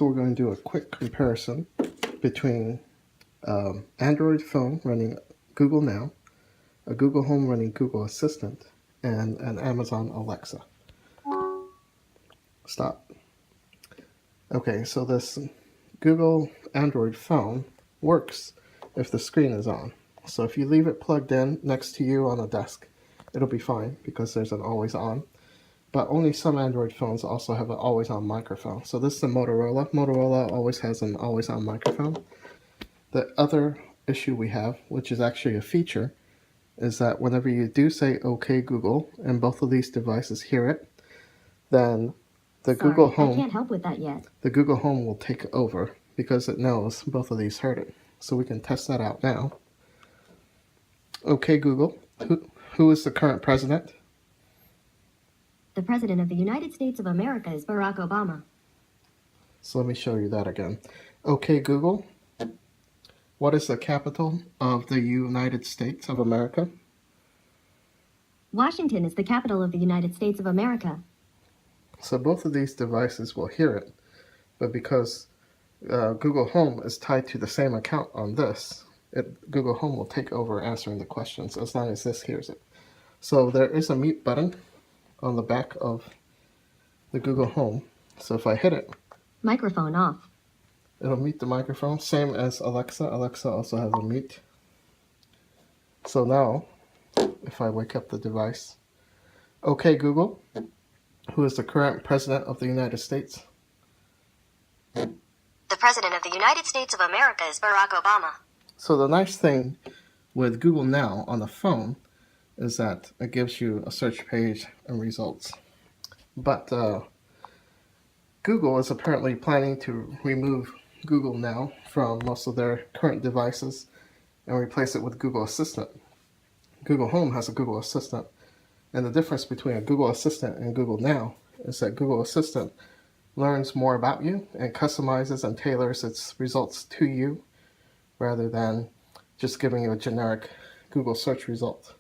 So we're going to do a quick comparison between Android phone running Google Now, a Google Home running Google Assistant, and an Amazon Alexa. Stop. Okay, so this Google Android phone works if the screen is on. So if you leave it plugged in next to you on a desk, it'll be fine because there's an always on. But only some Android phones also have an always on microphone. So this is the Motorola. Motorola always has an always on microphone. The other issue we have, which is actually a feature, is that whenever you do say OK Google and both of these devices hear it, then the Google Home, I can't help with that yet. The Google Home will take over because it knows both of these heard it. So we can test that out now. OK Google, who is the current president? The President of the United States of America is Barack Obama. So let me show you that again. OK Google, what is the capital of the United States of America? Washington is the capital of the United States of America. So both of these devices will hear it, but because Google Home is tied to the same account on this, Google Home will take over answering the questions as long as this hears it. So there is a mute button on the back of the Google Home. So if I hit it, microphone off. It'll mute the microphone, same as Alexa. Alexa also has a mute. So now, if I wake up the device, OK Google, who is the current president of the United States? The President of the United States of America is Barack Obama. So the nice thing with Google Now on the phone is that it gives you a search page and results. But Google is apparently planning to remove Google Now from most of their current devices and replace it with Google Assistant. Google Home has a Google Assistant, and the difference between a Google Assistant and Google Now is that Google Assistant learns more about you and customizes and tailors its results to you rather than just giving you a generic Google search result.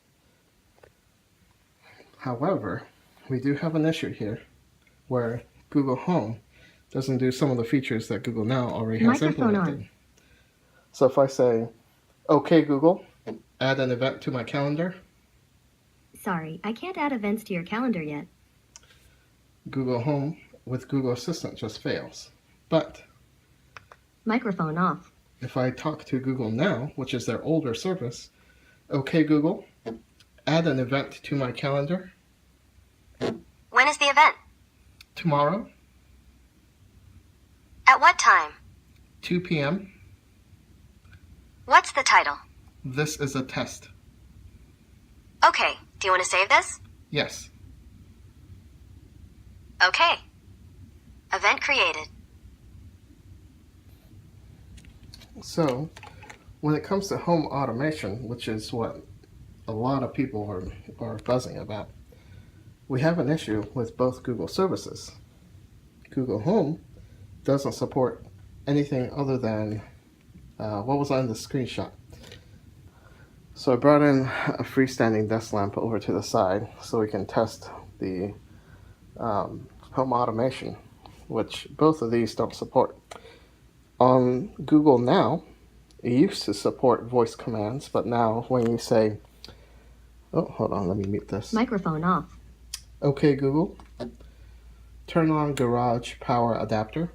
However, we do have an issue here where Google Home doesn't do some of the features that Google Now already has implemented. So if I say, OK Google, add an event to my calendar. Sorry, I can't add events to your calendar yet. Google Home with Google Assistant just fails. But microphone off. If I talk to Google Now, which is their older service, OK Google, add an event to my calendar. When is the event? Tomorrow. At what time? 2 p.m. What's the title? This is a test. Okay, do you want to save this? Yes. Okay. Event created. So, when it comes to home automation, which is what a lot of people are buzzing about, we have an issue with both Google services. Google Home doesn't support anything other than what was on the screenshot. So I brought in a freestanding desk lamp over to the side so we can test the home automation, which both of these don't support. On Google Now, it used to support voice commands, but now when you say, oh, hold on, let me mute this. Microphone off. OK Google, turn on garage power adapter.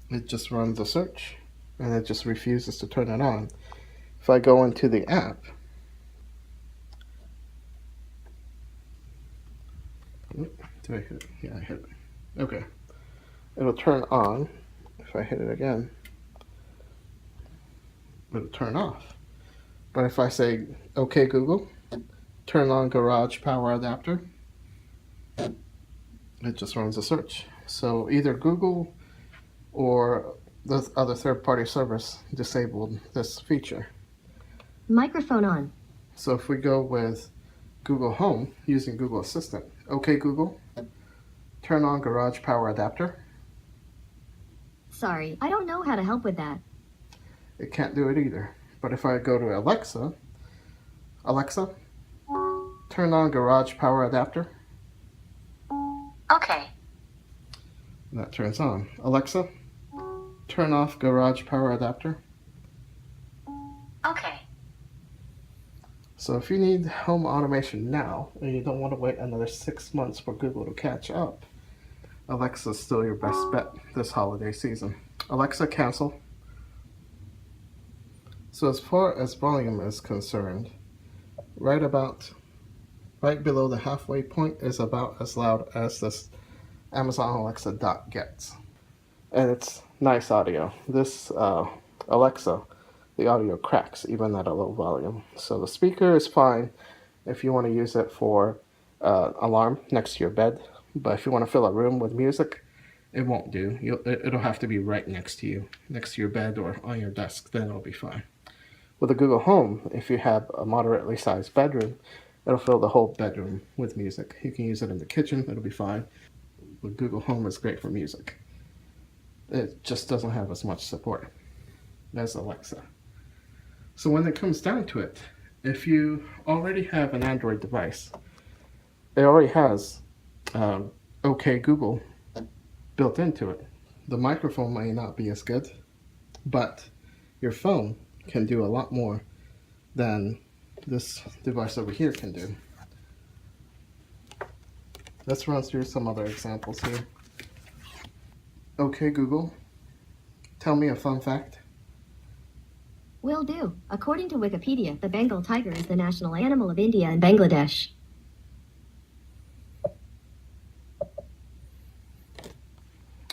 It just runs a search and it just refuses to turn it on. If I go into the app, did I hit it? Yeah, I hit it. Okay. It'll turn on. If I hit it again, it'll turn off. But if I say, OK Google, turn on garage power adapter, it just runs a search. So either Google or the other third-party service disabled this feature. Microphone on. So if we go with Google Home using Google Assistant, OK Google, turn on garage power adapter. Sorry, I don't know how to help with that. It can't do it either. But if I go to Alexa, Alexa, turn on garage power adapter. Okay. And that turns on. Alexa, turn off garage power adapter. Okay. So if you need home automation now, and you don't want to wait another 6 months for Google to catch up, Alexa's still your best bet this holiday season. Alexa, cancel. So as far as volume is concerned, right below the halfway point is about as loud as this Amazon Alexa Dot gets. And it's nice audio. This Alexa, the audio cracks even at a low volume. So the speaker is fine if you want to use it for alarm next to your bed. But if you want to fill a room with music, it won't do. It'll have to be right next to you, next to your bed or on your desk. Then it'll be fine. With the Google Home, if you have a moderately sized bedroom, it'll fill the whole bedroom with music. You can use it in the kitchen. It'll be fine. The Google Home is great for music. It just doesn't have as much support as Alexa. So when it comes down to it, if you already have an Android device, it already has OK Google built into it. The microphone may not be as good, but your phone can do a lot more than this device over here can do. Let's run through some other examples here. OK Google, tell me a fun fact. Will do. According to Wikipedia, the Bengal tiger is the national animal of India and Bangladesh.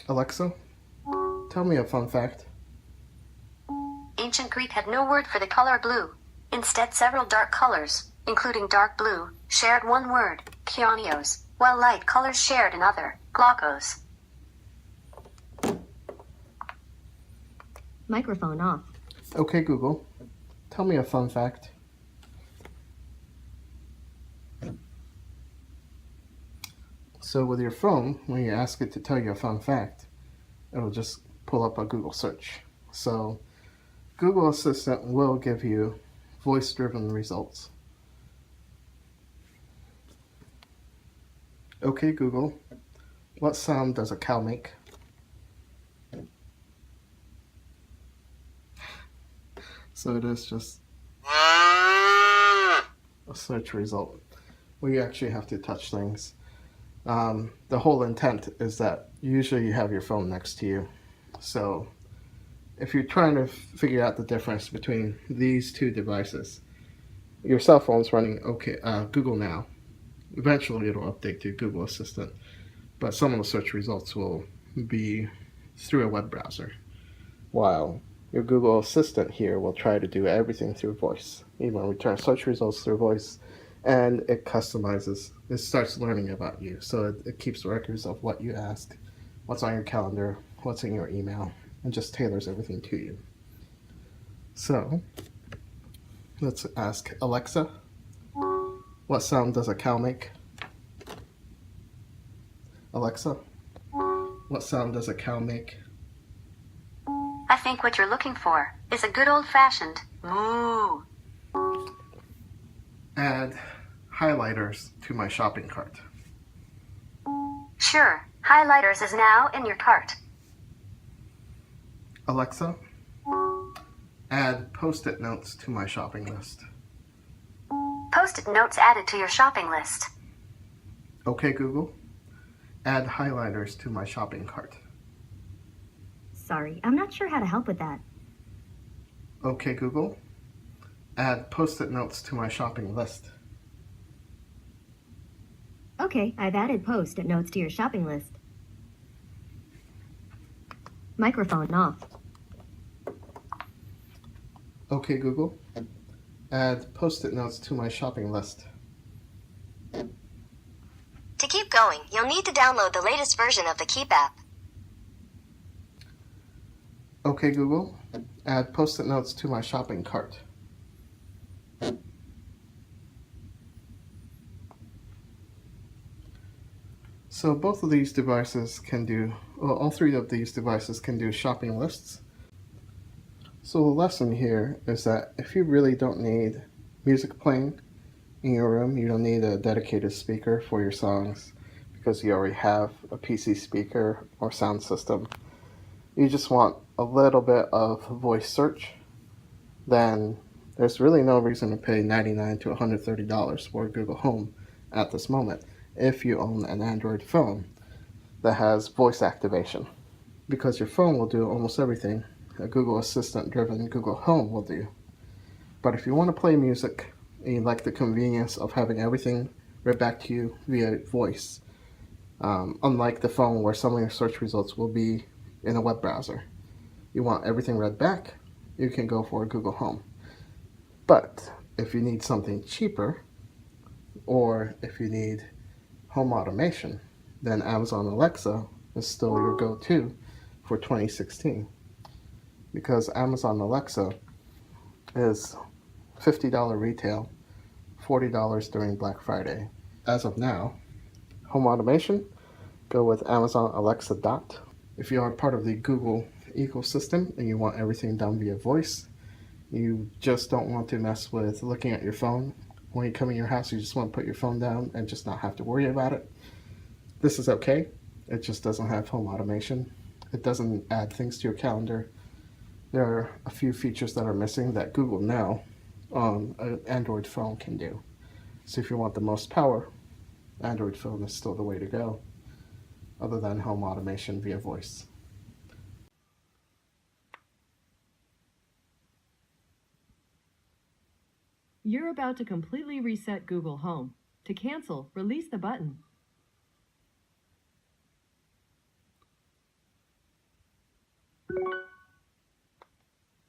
Alexa, tell me a fun fact. Ancient Greek had no word for the color blue. Instead, several dark colors, including dark blue, shared one word, kionios, while light colors shared another, glaucos. Microphone off. OK Google, tell me a fun fact. So with your phone, when you ask it to tell you a fun fact, it'll just pull up a Google search. So Google Assistant will give you voice-driven results. OK Google, what sound does a cow make? So it is just a search result where you actually have to touch things. The whole intent is that usually you have your phone next to you. So if you're trying to figure out the difference between these two devices, your cell phone's running Google Now. Eventually it'll update to Google Assistant, but some of the search results will be through a web browser, while your Google Assistant here will try to do everything through voice. Even return search results through voice, and it customizes. It starts learning about you, so it keeps records of what you ask, what's on your calendar, what's in your email, and just tailors everything to you. So let's ask Alexa, what sound does a cow make? Alexa, what sound does a cow make? I think what you're looking for is a good old-fashioned moo. Add highlighters to my shopping cart. Sure, highlighters is now in your cart. Alexa, add Post-it notes to my shopping list. Post-it notes added to your shopping list. OK Google, add highlighters to my shopping cart. Sorry, I'm not sure how to help with that. OK Google, add Post-it notes to my shopping list. Okay, I've added post-it notes to your shopping list. Microphone off. OK Google, add Post-it notes to my shopping list. To keep going, you'll need to download the latest version of the Keep app. OK Google, add Post-it notes to my shopping cart. So both of these devices can do, well, all three of these devices can do shopping lists. So the lesson here is that if you really don't need music playing in your room, you don't need a dedicated speaker for your songs, because you already have a PC speaker or sound system, you just want a little bit of voice search, then there's really no reason to pay $99 to $130 for Google Home at this moment if you own an Android phone that has voice activation, because your phone will do almost everything a Google Assistant driven Google Home will do. But if you want to play music and you like the convenience of having everything read back to you via voice, unlike the phone where some of your search results will be in a web browser, you want everything read back, you can go for Google Home. But if you need something cheaper, or if you need home automation, then Amazon Alexa is still your go-to for 2016, because Amazon Alexa is $50 retail, $40 during Black Friday. As of now, home automation, go with Amazon Alexa Dot. If you are part of the Google ecosystem and you want everything done via voice, you just don't want to mess with looking at your phone. When you come in your house, you just want to put your phone down and just not have to worry about it. This is okay. It just doesn't have home automation. It doesn't add things to your calendar. There are a few features that are missing that Google Now on an Android phone can do. So if you want the most power, Android phone is still the way to go, other than home automation via voice. You're about to completely reset Google Home. To cancel, release the button.